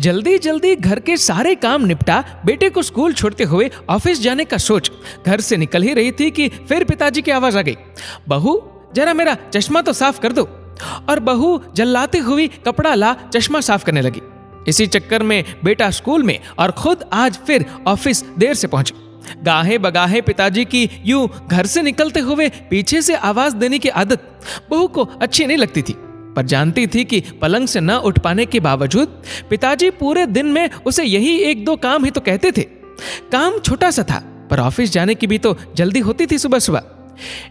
जल्दी जल्दी घर के सारे काम निपटा बेटे को स्कूल छोड़ते हुए ऑफिस जाने का सोच घर से निकल ही रही थी कि फिर पिताजी की आवाज आ गई, बहू जरा मेरा चश्मा तो साफ कर दो। और बहू जल्लाते हुई कपड़ा ला चश्मा साफ करने लगी। इसी चक्कर में बेटा स्कूल में और खुद आज फिर ऑफिस देर से पहुंचे। गाहे बगाहे पिताजी की यूं घर से निकलते हुए पीछे से आवाज देने की आदत बहू को अच्छी नहीं लगती थी, पर जानती थी कि पलंग से न उठ पाने के बावजूद पिताजी पूरे दिन में उसे यही एक दो काम ही तो कहते थे। काम छोटा सा था, पर ऑफिस जाने की भी तो जल्दी होती थी सुबह सुबह।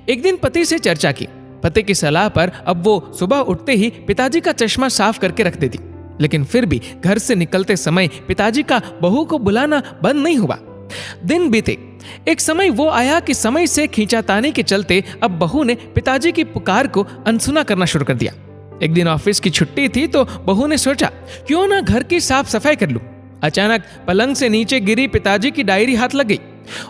एक दिन पति से चर्चा की। पति की सलाह पर अब वो सुबह उठते ही पिताजी का चश्मा साफ करके रख देती, लेकिन फिर भी घर से निकलते समय पिताजी का बहू को बुलाना बंद नहीं हुआ। दिन बीते, एक समय वो आया कि समय से खींचातानी के चलते अब बहू ने पिताजी की पुकार को अनसुना करना शुरू कर दिया। एक दिन ऑफिस की छुट्टी थी तो बहू ने सोचा क्यों ना घर की साफ सफाई कर लूं। अचानक पलंग से नीचे गिरी पिताजी की डायरी हाथ लग गई।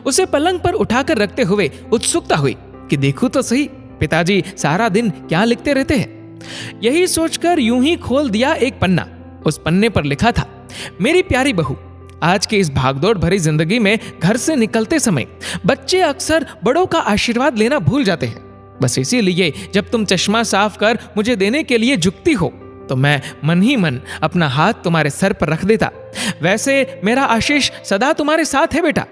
उसे पलंग पर उठाकर रखते हुए उत्सुकता हुई कि देखूं तो सही पिताजी सारा दिन क्या लिखते रहते हैं। यही सोचकर यूं ही खोल दिया एक पन्ना। उस पन्ने पर लिखा था, मेरी प्यारी बहू, आज की इस भागदौड़ भरी जिंदगी में घर से निकलते समय बच्चे अक्सर बड़ों का आशीर्वाद लेना भूल जाते हैं। बस इसीलिए जब तुम चश्मा साफ कर मुझे देने के लिए झुकती हो तो मैं मन ही मन अपना हाथ तुम्हारे सर पर रख देता। वैसे मेरा आशीष सदा तुम्हारे साथ है बेटा।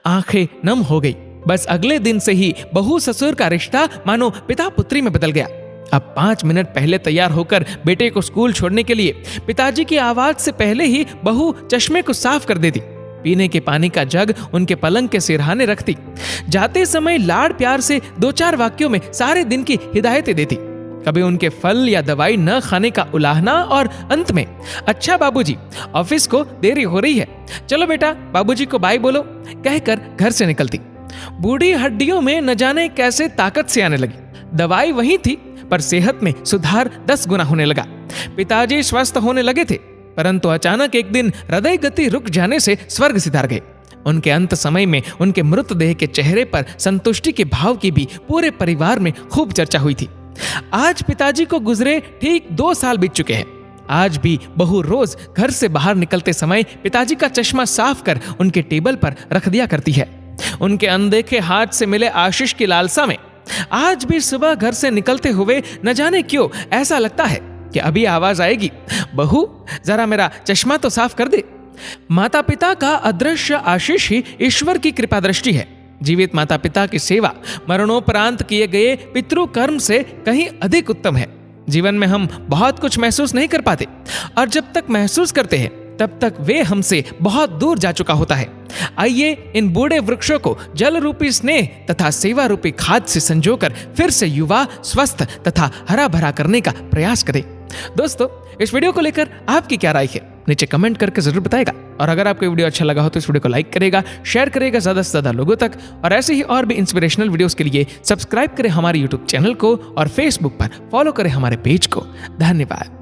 आंखें नम हो गई। बस अगले दिन से ही बहू ससुर का रिश्ता मानो पिता पुत्री में बदल गया। अब 5 मिनट पहले तैयार होकर बेटे को स्कूल छोड़ने के लिए पिताजी की आवाज से पहले ही बहू चश्मे को साफ कर देती। पीने के पानी का जग उनके पलंग के सिरहाने रखती। जाते समय लाड़ प्यार से 2-4 वाक्यों में सारे दिन की हिदायतें देती। कभी उनके फल या दवाई न खाने का उलाहना और अंत में, अच्छा बाबूजी ऑफिस को देरी हो रही है, चलो बेटा बाबूजी को बाय बोलो, कहकर घर से निकलती। बूढ़ी हड्डियों में न जाने कैसे ताकत से आने लगी। दवाई वही थी, पर सेहत में सुधार 10 गुना होने लगा। पिताजी स्वस्थ होने लगे थे, परंतु अचानक एक दिन हृदय गति रुक जाने से स्वर्ग सिधार गए। उनके अंत समय में उनके मृतदेह के चेहरे पर संतुष्टि के भाव की भी पूरे परिवार में खूब चर्चा हुई थी। आज पिताजी को गुजरे ठीक 2 साल बीत चुके हैं। आज भी बहू रोज घर से बाहर निकलते समय पिताजी का चश्मा साफ कर उनके टेबल पर रख दिया करती है। उनके अनदेखे हाथ से मिले आशीष की लालसा में आज भी सुबह घर से निकलते हुए न जाने क्यों ऐसा लगता है कि अभी आवाज आएगी, बहू जरा मेरा चश्मा तो साफ कर दे। माता पिता का अदृश्य आशीष ही ईश्वर की कृपा दृष्टि है। जीवित माता पिता की सेवा मरणोपरांत किए गए पितृ कर्म से कहीं अधिक उत्तम है। जीवन में हम बहुत कुछ महसूस नहीं कर पाते, और जब तक महसूस करते हैं तब तक वे हमसे बहुत दूर जा चुका होता है। आइए इन बूढ़े वृक्षों को जल रूपी स्नेह तथा सेवा रूपी खाद से संजोकर फिर से युवा, स्वस्थ तथा हरा भरा करने का प्रयास करें। दोस्तों, इस वीडियो को लेकर आपकी क्या राय है नीचे कमेंट करके जरूर बताएगा। और अगर आपको वीडियो अच्छा लगा हो तो इस वीडियो को लाइक करेगा, शेयर करेगा ज्यादा से ज्यादा लोगों तक। और ऐसे ही और भी इंस्पिरेशनल वीडियोस के लिए सब्सक्राइब करें हमारे यूट्यूब चैनल को और फेसबुक पर फॉलो करें हमारे पेज को। धन्यवाद।